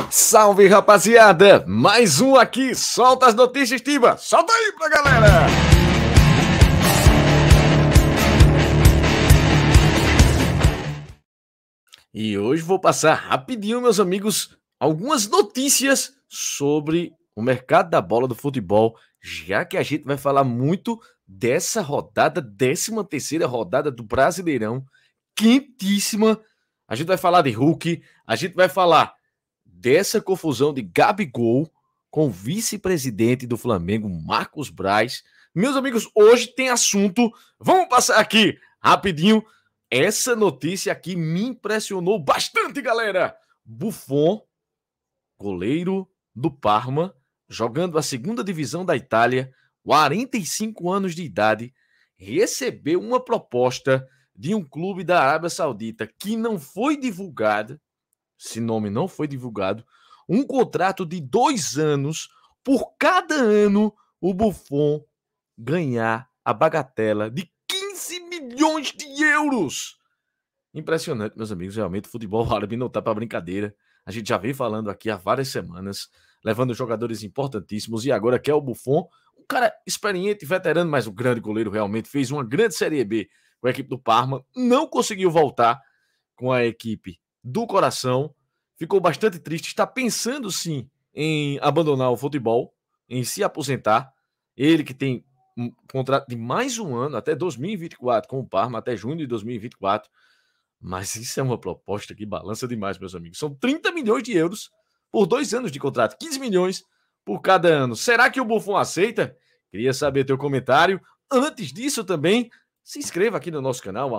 Salve, rapaziada! Mais um aqui, solta as notícias, Tiba! Solta aí pra galera! E hoje vou passar rapidinho, meus amigos, algumas notícias sobre o mercado da bola do futebol, já que a gente vai falar muito dessa rodada, 13ª rodada do Brasileirão, quentíssima. A gente vai falar de Hulk, a gente vai falar dessa confusão de Gabigol com o vice-presidente do Flamengo, Marcos Braz. Meus amigos, hoje tem assunto. Vamos passar aqui rapidinho. Essa notícia aqui me impressionou bastante, galera. Buffon, goleiro do Parma, jogando a segunda divisão da Itália, 45 anos de idade, recebeu uma proposta de um clube da Arábia Saudita que não foi divulgada. Esse nome não foi divulgado, um contrato de 2 anos, por cada ano o Buffon ganhar a bagatela de 15 milhões de euros. Impressionante, meus amigos, realmente o futebol árabe não tá para brincadeira. A gente já vem falando aqui há várias semanas, levando jogadores importantíssimos, e agora quer o Buffon, um cara experiente, veterano, mas um grande goleiro realmente, fez uma grande Série B com a equipe do Parma, não conseguiu voltar com a equipe do coração, ficou bastante triste, está pensando sim em abandonar o futebol, em se aposentar. Ele que tem um contrato de mais um ano, até 2024, com o Parma, até junho de 2024. Mas isso é uma proposta que balança demais, meus amigos. São 30 milhões de euros por 2 anos de contrato, 15 milhões por cada ano. Será que o Buffon aceita? Queria saber teu comentário. Antes disso também, se inscreva aqui no nosso canal,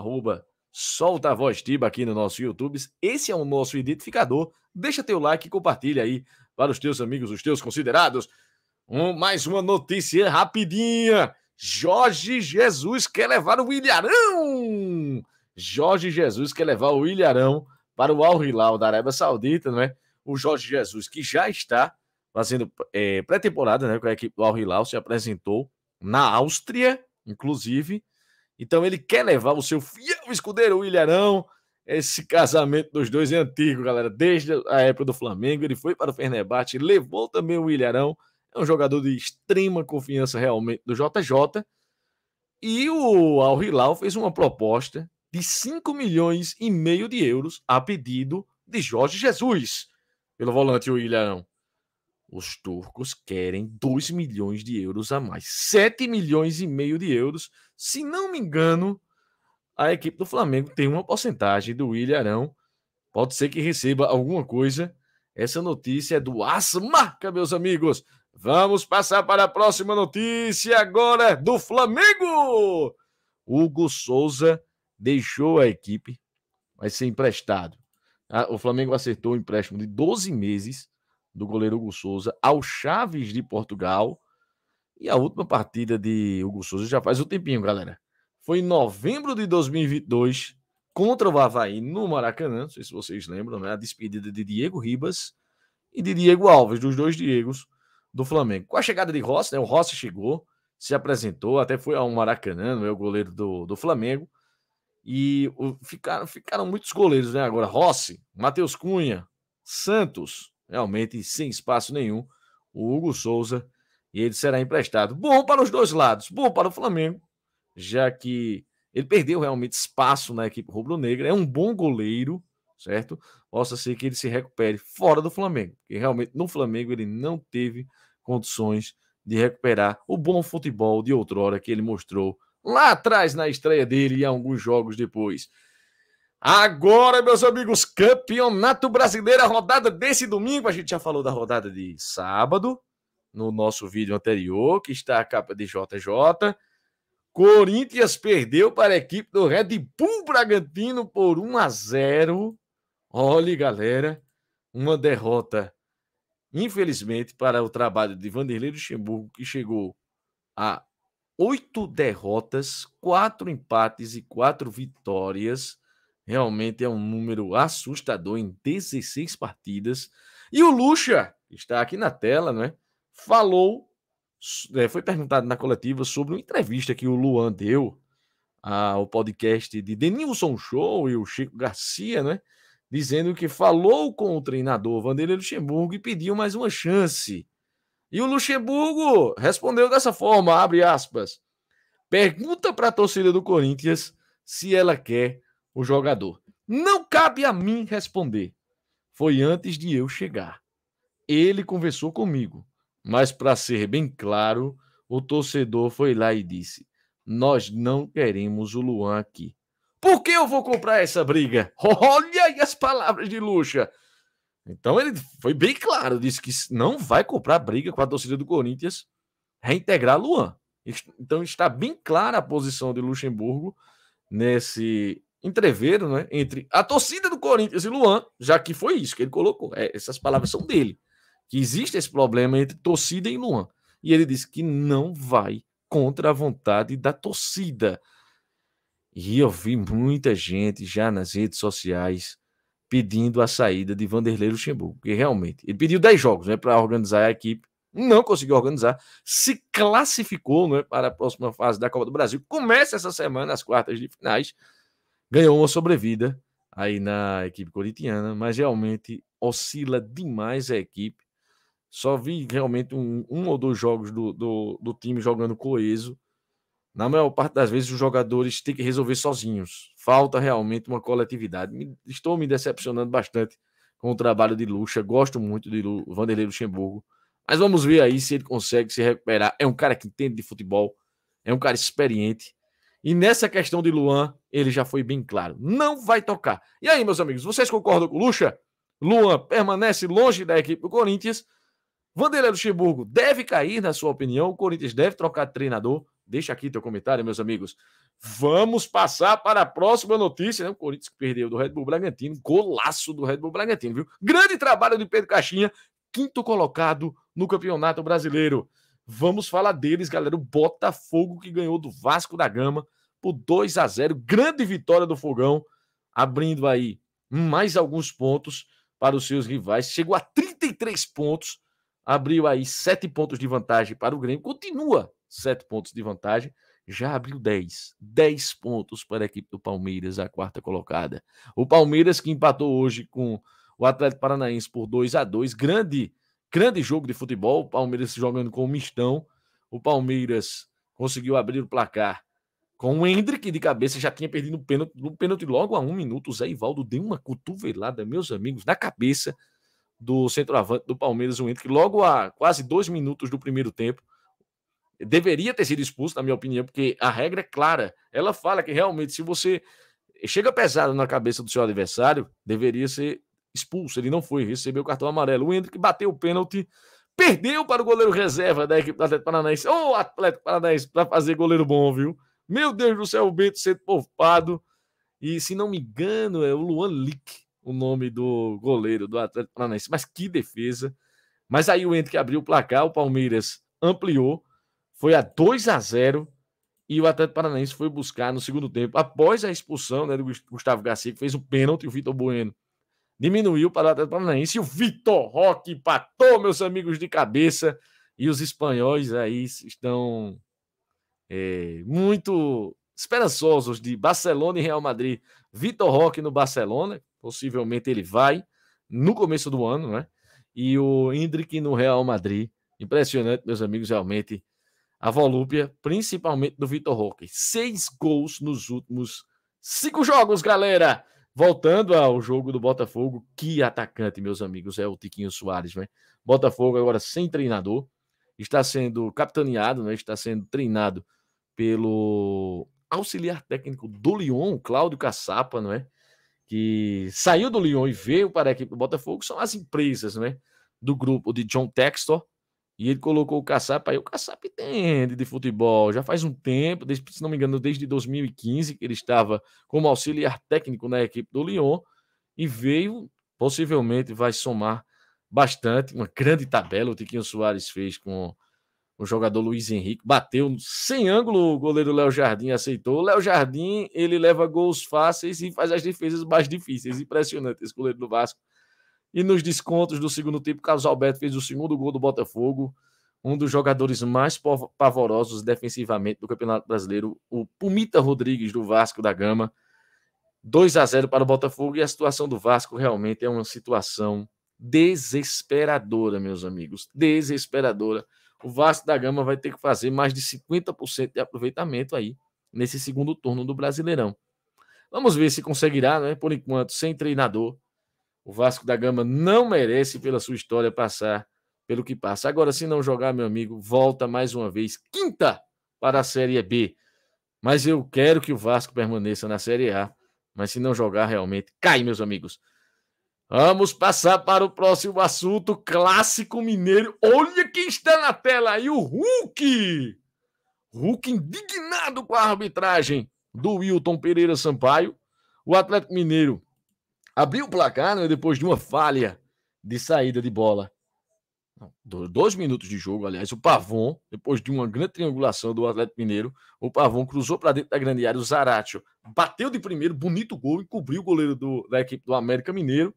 Solta a Voz Tiba aqui no nosso YouTube. Esse é o nosso identificador. Deixa teu like e compartilha aí para os teus amigos, os teus considerados. Mais uma notícia rapidinha. Jorge Jesus quer levar o Ilharão. Jorge Jesus quer levar o Ilharão para o Al Hilal da Arábia Saudita, não é? O Jorge Jesus, que já está fazendo pré-temporada, né, com a equipe do Al Hilal, se apresentou na Áustria, inclusive. Então ele quer levar o seu fiel escudeiro, o Ilharão. Esse casamento dos dois é antigo, galera. Desde a época do Flamengo, ele foi para o Fenerbahçe, levou também o Ilharão. É um jogador de extrema confiança realmente do JJ. E o Al Hilal fez uma proposta de 5,5 milhões de euros a pedido de Jorge Jesus, pelo volante o Ilharão. Os turcos querem 2 milhões de euros a mais. 7,5 milhões de euros. Se não me engano, a equipe do Flamengo tem uma porcentagem do Ilharão. Pode ser que receba alguma coisa. Essa notícia é do As Marca, meus amigos. Vamos passar para a próxima notícia agora do Flamengo. Hugo Souza deixou a equipe, vai ser emprestado. O Flamengo acertou o empréstimo de 12 meses do goleiro Hugo Souza ao Chaves de Portugal. E a última partida de Hugo Souza já faz um tempinho, galera. Foi em novembro de 2022 contra o Avaí no Maracanã. Não sei se vocês lembram, né? A despedida de Diego Ribas e de Diego Alves, dos dois Diegos do Flamengo. Com a chegada de Rossi, né? O Rossi chegou, se apresentou, até foi ao Maracanã, né? O goleiro do Flamengo. E ficaram muitos goleiros, né? Agora, Rossi, Matheus Cunha, Santos, realmente sem espaço nenhum. O Hugo Souza, e ele será emprestado. Bom para os dois lados, bom para o Flamengo, já que ele perdeu realmente espaço na equipe rubro-negra. É um bom goleiro, certo? Possa ser que ele se recupere fora do Flamengo, porque realmente no Flamengo ele não teve condições de recuperar o bom futebol de outrora que ele mostrou lá atrás na estreia dele e alguns jogos depois. Agora, meus amigos, Campeonato Brasileiro, a rodada desse domingo. A gente já falou da rodada de sábado no nosso vídeo anterior, que está a capa de JJ. Corinthians perdeu para a equipe do Red Bull Bragantino por 1-0. Olha, galera, uma derrota, infelizmente, para o trabalho de Vanderlei Luxemburgo, que chegou a 8 derrotas, 4 empates e 4 vitórias. Realmente é um número assustador em 16 partidas. E o Lucha, que está aqui na tela, né, falou, foi perguntado na coletiva sobre uma entrevista que o Luan deu ao podcast de Denilson Show e o Chico Garcia, né, dizendo que falou com o treinador Vanderlei Luxemburgo e pediu mais uma chance. E o Luxemburgo respondeu dessa forma, abre aspas, pergunta para a torcida do Corinthians se ela quer o jogador. Não cabe a mim responder. Foi antes de eu chegar. Ele conversou comigo, mas para ser bem claro, o torcedor foi lá e disse, nós não queremos o Luan aqui. Por que eu vou comprar essa briga? Olha aí as palavras de Luxa. Então ele foi bem claro, disse que não vai comprar briga com a torcida do Corinthians, reintegrar Luan. Então está bem clara a posição de Luxemburgo nesse entreveiro, né, entre a torcida do Corinthians e Luan, já que foi isso que ele colocou. Essas palavras são dele, que existe esse problema entre torcida e Luan. E ele disse que não vai contra a vontade da torcida. E eu vi muita gente já nas redes sociais pedindo a saída de Vanderlei Luxemburgo, porque realmente ele pediu 10 jogos, né, para organizar a equipe, não conseguiu organizar, se classificou, né, para a próxima fase da Copa do Brasil, começa essa semana as quartas de finais, ganhou uma sobrevida aí na equipe corintiana, mas realmente oscila demais a equipe. Só vi realmente um ou dois jogos do time jogando coeso. Na maior parte das vezes, os jogadores têm que resolver sozinhos. Falta realmente uma coletividade. Estou me decepcionando bastante com o trabalho de Lucha. Gosto muito de Vanderlei Luxemburgo. Mas vamos ver aí se ele consegue se recuperar. É um cara que entende de futebol. É um cara experiente. E nessa questão de Luan, ele já foi bem claro. Não vai tocar. E aí, meus amigos, vocês concordam com o Lucha? Luan permanece longe da equipe do Corinthians. Vanderlei Luxemburgo deve cair, na sua opinião. O Corinthians deve trocar de treinador. Deixa aqui teu comentário, meus amigos. Vamos passar para a próxima notícia, né? O Corinthians que perdeu do Red Bull Bragantino. Golaço do Red Bull Bragantino, viu? Grande trabalho de Pedro Caixinha, quinto colocado no Campeonato Brasileiro. Vamos falar deles, galera. O Botafogo que ganhou do Vasco da Gama por 2-0. Grande vitória do Fogão, abrindo aí mais alguns pontos para os seus rivais. Chegou a 33 pontos. Abriu aí 7 pontos de vantagem para o Grêmio. Continua 7 pontos de vantagem. Já abriu 10. 10 pontos para a equipe do Palmeiras, a quarta colocada. O Palmeiras que empatou hoje com o Atlético Paranaense por 2-2. Grande jogo de futebol. O Palmeiras jogando com o mistão. O Palmeiras conseguiu abrir o placar com o Hendrick de cabeça. Já tinha perdido um pênalti logo a 1 minuto. O Zé Ivaldo deu uma cotovelada, meus amigos, na cabeça do centroavante do Palmeiras, o Hendrick, logo a quase 2 minutos do primeiro tempo. Deveria ter sido expulso, na minha opinião, porque a regra é clara. Ela fala que realmente, se você chega pesado na cabeça do seu adversário, deveria ser expulso. Ele não foi, recebeu o cartão amarelo. O Hendrick bateu o pênalti, perdeu para o goleiro reserva da equipe do Atlético Paranaense. Ô, Atlético Paranaense, para fazer goleiro bom, viu? Meu Deus do céu, o Bento sendo poupado. E, se não me engano, é o Luan Lick, o nome do goleiro do Atlético Paranaense. Mas que defesa. Mas aí o Hendrick abriu o placar, o Palmeiras ampliou, foi a 2-0 e o Atlético Paranaense foi buscar no segundo tempo, após a expulsão, né, do Gustavo Garcia, que fez o pênalti, o Vitor Bueno diminuiu para o Atlético Paranaense e o Vitor Roque empatou, meus amigos, de cabeça. E os espanhóis aí estão muito esperançosos de Barcelona e Real Madrid. Vitor Roque no Barcelona, possivelmente ele vai no começo do ano, né? E o Hendrick no Real Madrid. Impressionante, meus amigos, realmente. A volúpia, principalmente do Vitor Roque. 6 gols nos últimos 5 jogos, galera. Voltando ao jogo do Botafogo, que atacante, meus amigos, é o Tiquinho Soares, né? Botafogo agora sem treinador, está sendo capitaneado, né? Está sendo treinado pelo auxiliar técnico do Lyon, Cláudio Caçapa, não é? Que saiu do Lyon e veio para a equipe do Botafogo. São as empresas, né, do grupo de John Textor, e ele colocou o Caçapa aí. O Caçapa entende de futebol, já faz um tempo, se não me engano, desde 2015, que ele estava como auxiliar técnico na equipe do Lyon, e veio, possivelmente vai somar bastante, uma grande tabela o Tiquinho Soares fez com o jogador Luiz Henrique, bateu sem ângulo, o goleiro Léo Jardim aceitou. O Léo Jardim, ele leva gols fáceis e faz as defesas mais difíceis. Impressionante esse goleiro do Vasco. E nos descontos do segundo tempo, Carlos Alberto fez o segundo gol do Botafogo, um dos jogadores mais pavorosos defensivamente do Campeonato Brasileiro, o Pumita Rodrigues do Vasco da Gama. 2-0 para o Botafogo, e a situação do Vasco realmente é uma situação desesperadora, meus amigos. Desesperadora. O Vasco da Gama vai ter que fazer mais de 50% de aproveitamento aí nesse segundo turno do Brasileirão. Vamos ver se conseguirá, né? Por enquanto, sem treinador. O Vasco da Gama não merece, pela sua história, passar pelo que passa. Agora, se não jogar, meu amigo, volta mais uma vez, quinta, para a Série B. Mas eu quero que o Vasco permaneça na Série A. Mas se não jogar, realmente cai, meus amigos. Vamos passar para o próximo assunto, Clássico Mineiro. Olha quem está na tela aí, o Hulk. Hulk indignado com a arbitragem do Wilton Pereira Sampaio. O Atlético Mineiro abriu o placar, né, depois de uma falha de saída de bola. 2 minutos de jogo, aliás, o Pavon, depois de uma grande triangulação do Atlético Mineiro, o Pavon cruzou para dentro da grande área, o Zaratio bateu de primeiro, bonito gol, encobriu o goleiro da equipe do América Mineiro.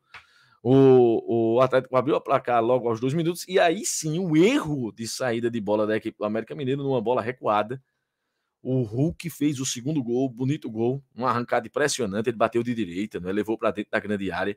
O Atlético abriu a placar logo aos 2 minutos, e aí sim, o erro de saída de bola da equipe do América Mineiro, numa bola recuada. O Hulk fez o segundo gol, bonito gol, uma arrancada impressionante, ele bateu de direita, né, levou para dentro da grande área,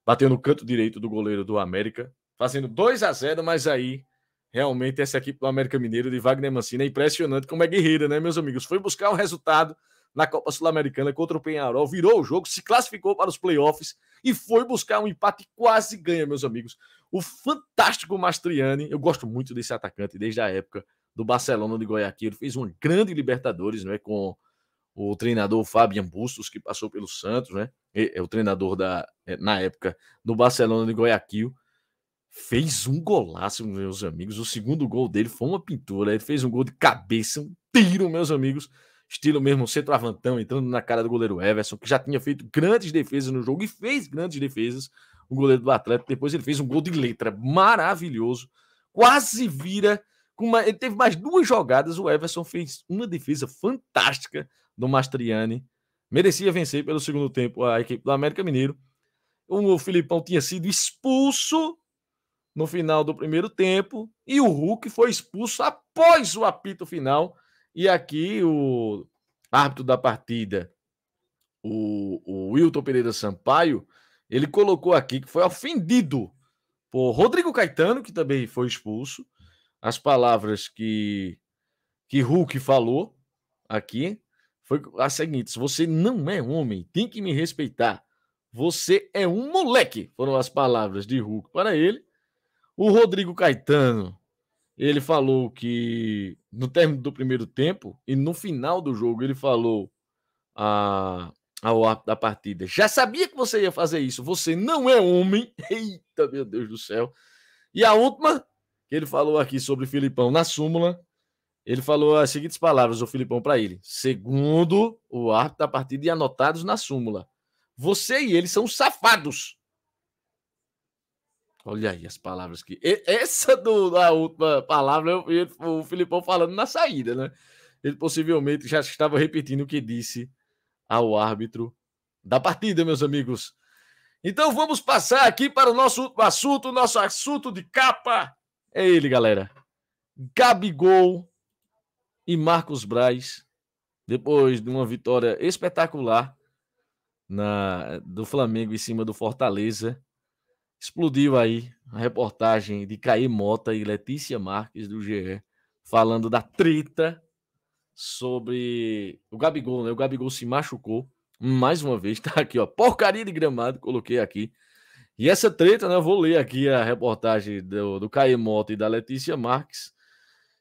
bateu no canto direito do goleiro do América, fazendo 2-0, mas aí, realmente, essa equipe do América Mineiro de Wagner Mancini é impressionante como é guerreira, né, meus amigos? Foi buscar um resultado na Copa Sul-Americana contra o Peñarol, virou o jogo, se classificou para os playoffs e foi buscar um empate e quase ganha, meus amigos. O fantástico Mastriani, eu gosto muito desse atacante desde a época do Barcelona de Guayaquil, ele fez uma grande Libertadores, né, com o treinador Fabian Bustos, que passou pelo Santos, né? É o treinador na época do Barcelona de Guayaquil. Fez um golaço, meus amigos. O segundo gol dele foi uma pintura. Ele fez um gol de cabeça, um tiro, meus amigos. Estilo mesmo centroavantão, entrando na cara do goleiro Everson, que já tinha feito grandes defesas no jogo e fez grandes defesas. O goleiro do Atlético. Depois ele fez um gol de letra maravilhoso. Quase vira. Ele teve mais 2 jogadas. O Everson fez uma defesa fantástica do Mastriani. Merecia vencer pelo segundo tempo a equipe do América Mineiro. O Filipão tinha sido expulso no final do primeiro tempo e o Hulk foi expulso após o apito final. E aqui o árbitro da partida, o Wilton Pereira Sampaio, ele colocou aqui que foi ofendido por Rodrigo Caetano, que também foi expulso. As palavras que Hulk falou aqui foi a seguinte: você não é homem, tem que me respeitar. Você é um moleque, foram as palavras de Hulk para ele. O Rodrigo Caetano, ele falou que no término do primeiro tempo e no final do jogo, ele falou ao árbitro da partida: já sabia que você ia fazer isso, você não é homem. Eita, meu Deus do céu. E a última, que ele falou aqui sobre Filipão na súmula, ele falou as seguintes palavras, o Filipão, para ele: segundo o árbitro da partida e anotados na súmula, você e ele são safados. Olha aí as palavras que... Essa da última palavra, o Filipão falando na saída, né? Ele possivelmente já estava repetindo o que disse ao árbitro da partida, meus amigos. Então vamos passar aqui para o nosso assunto de capa. É ele, galera. Gabigol e Marcos Braz, depois de uma vitória espetacular do Flamengo em cima do Fortaleza, explodiu aí a reportagem de Caí Mota e Letícia Marques do GE, falando da treta sobre o Gabigol, né? O Gabigol se machucou mais uma vez, tá aqui, ó, porcaria de gramado, coloquei aqui. E essa treta, né, eu vou ler aqui a reportagem do Caí Mota e da Letícia Marques,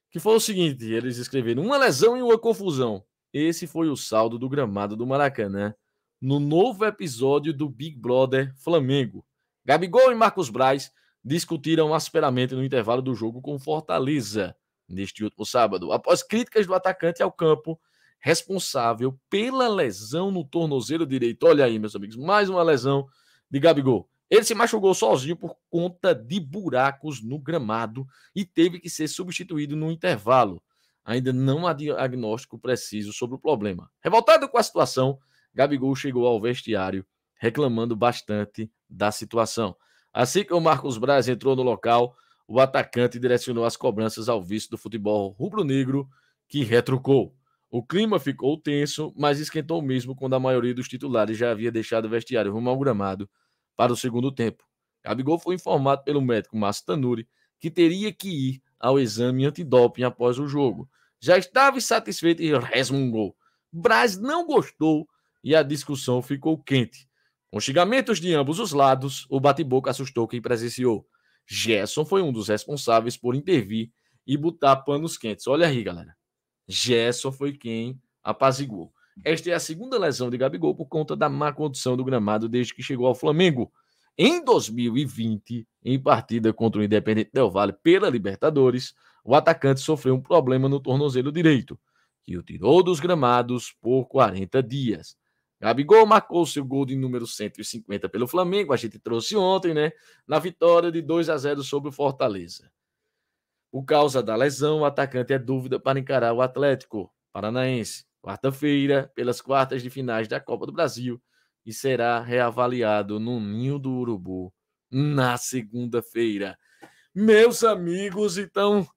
que foi o seguinte: eles escreveram: uma lesão e uma confusão. Esse foi o saldo do gramado do Maracanã no novo episódio do Big Brother Flamengo. Gabigol e Marcos Braz discutiram asperamente no intervalo do jogo com Fortaleza neste último sábado, após críticas do atacante ao campo, responsável pela lesão no tornozelo direito. Olha aí, meus amigos, mais uma lesão de Gabigol. Ele se machucou sozinho por conta de buracos no gramado e teve que ser substituído no intervalo. Ainda não há diagnóstico preciso sobre o problema. Revoltado com a situação, Gabigol chegou ao vestiário reclamando bastante da situação. Assim que o Marcos Braz entrou no local, o atacante direcionou as cobranças ao vice do futebol rubro-negro, que retrucou. O clima ficou tenso, mas esquentou mesmo quando a maioria dos titulares já havia deixado o vestiário rumo ao gramado para o segundo tempo. Gabigol foi informado pelo médico Márcio Tanuri que teria que ir ao exame antidoping após o jogo. Já estava insatisfeito e resmungou. Braz não gostou e a discussão ficou quente. Com xingamentos de ambos os lados, o bate-boca assustou quem presenciou. Gerson foi um dos responsáveis por intervir e botar panos quentes. Olha aí, galera. Gerson foi quem apaziguou. Esta é a segunda lesão de Gabigol por conta da má condição do gramado desde que chegou ao Flamengo. Em 2020, em partida contra o Independente Del Valle pela Libertadores, o atacante sofreu um problema no tornozelo direito, que o tirou dos gramados por 40 dias. Gabigol marcou seu gol de número 150 pelo Flamengo, a gente trouxe ontem, né? Na vitória de 2-0 sobre o Fortaleza. Por causa da lesão, o atacante é dúvida para encarar o Atlético Paranaense, quarta-feira, pelas quartas de finais da Copa do Brasil, e será reavaliado no Ninho do Urubu na segunda-feira. Meus amigos, então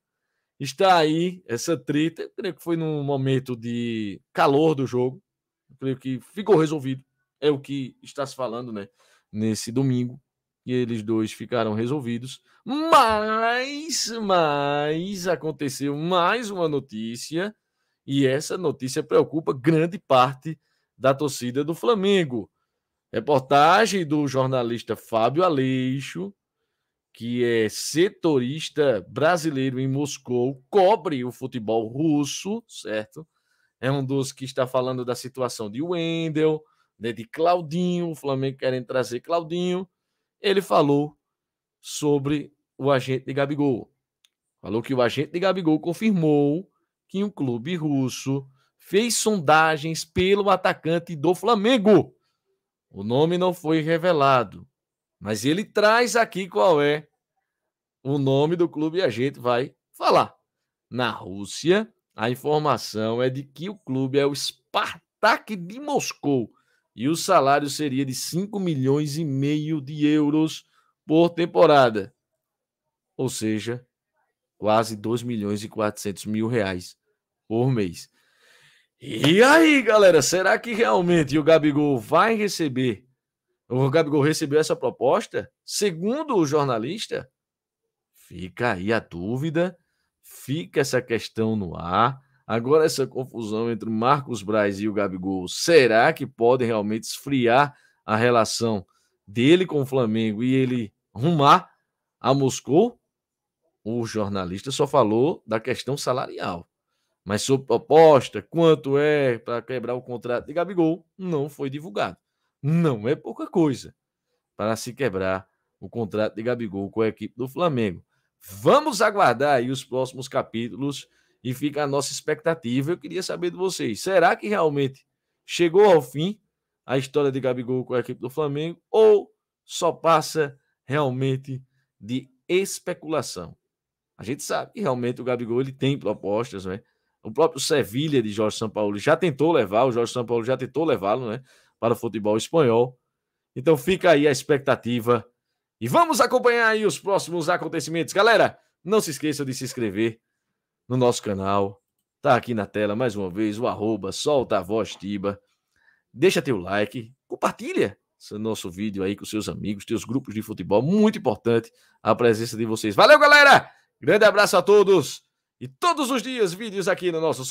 está aí essa treta. Eu creio que foi num momento de calor do jogo. Eu creio que ficou resolvido. É o que está se falando, né? Nesse domingo. E eles dois ficaram resolvidos. Mas aconteceu mais uma notícia. E essa notícia preocupa grande parte da torcida do Flamengo. Reportagem do jornalista Fábio Aleixo, que é setorista brasileiro em Moscou, cobre o futebol russo, certo? É um dos que está falando da situação de Wendel, né, de Claudinho, o Flamengo querendo trazer Claudinho. Ele falou sobre o agente de Gabigol. Falou que o agente de Gabigol confirmou que um clube russo fez sondagens pelo atacante do Flamengo. O nome não foi revelado, mas ele traz aqui qual é o nome do clube e a gente vai falar. Na Rússia, a informação é de que o clube é o Spartak de Moscou e o salário seria de 5,5 milhões de euros por temporada. Ou seja, quase 2,4 milhões por mês. E aí, galera, será que realmente o Gabigol vai receber? O Gabigol recebeu essa proposta? Segundo o jornalista, fica aí a dúvida, fica essa questão no ar. Agora essa confusão entre o Marcos Braz e o Gabigol, será que pode realmente esfriar a relação dele com o Flamengo e ele rumar a Moscou? O jornalista só falou da questão salarial. Mas sobre proposta, quanto é para quebrar o contrato de Gabigol, não foi divulgado. Não é pouca coisa para se quebrar o contrato de Gabigol com a equipe do Flamengo. Vamos aguardar aí os próximos capítulos e fica a nossa expectativa. Eu queria saber de vocês, será que realmente chegou ao fim a história de Gabigol com a equipe do Flamengo ou só passa realmente de especulação? A gente sabe que realmente o Gabigol ele tem propostas, né? O próprio Sevilha de Jorge Sampaoli já tentou levar, o Jorge Sampaoli já tentou levá-lo, né, para o futebol espanhol. Então fica aí a expectativa e vamos acompanhar aí os próximos acontecimentos. Galera, não se esqueça de se inscrever no nosso canal. Tá aqui na tela mais uma vez o @soltavostiba. Deixa teu like, compartilha esse nosso vídeo aí com seus amigos, teus grupos de futebol. Muito importante a presença de vocês. Valeu, galera! Grande abraço a todos! E todos os dias vídeos aqui no nosso